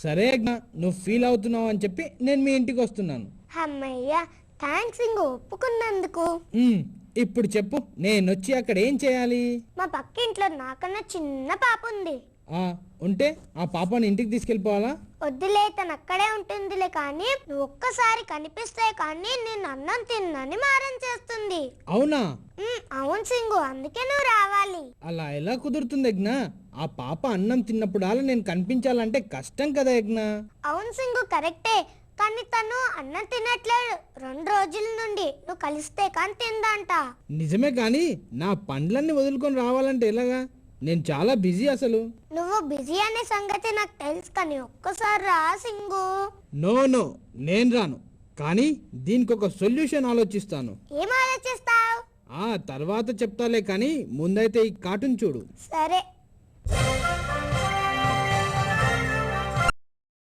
సరే యజ్ఞ, నువ్వు ఫీల్ అవుతున్నావు అని చెప్పి నేను మీ ఇంటికి వస్తున్నాను. అమ్మయ్య, థ్యాంక్స్ ఇంగు ఒప్పుకున్నందుకు. ఇప్పుడు చెప్పు, నేను వచ్చి అక్కడ ఏం చేయాలి? మా పక్కింట్లో నాకన్నా చిన్న పాప ఉంది. ఉంటే ఆ పాపని ఇంటికి తీసుకెళ్ళిపోవాలా? వద్దులే, తను అక్కడే ఉంటుందిలే. కానీ నువ్వు ఒక్కసారి కనిపిస్తే కానీ నేను అన్నం తిన్నాని మారం చేస్తుంది. అవునా? అవును సింగు, అందుకే నువ్వు రావాలి. అలా ఎలా కుదురుతుంది యజ్ఞ? ఆ పాప అన్నం తిన్నప్పుడు అలా నేను కనిపించాలంటే కష్టం కదా యజ్ఞ. అవును సింగు, కరెక్టే. కానీ తను అన్నం తినట్లేదు 2 రోజుల నుండి. నువ్వు కలిస్తే కానీ తిందంట. నిజమే, కానీ నా పండ్లన్నీ వదులుకొని రావాలంటే ఎలాగా? నేను చాలా బిజీ అసలు. నువ్వు బిజీ అనే సంగతి నాకు తెలుసు, కానీ ఒక్కసారి రా సింగు. నో, నేను రాను. కానీ దీనికి ఒక సొల్యూషన్ ఆలోచిస్తాను. ఏం ఆలోచిస్తావు? తర్వాత చెప్తాలే, కానీ ముందైతే ఈ కార్టూన్ చూడు. సరే.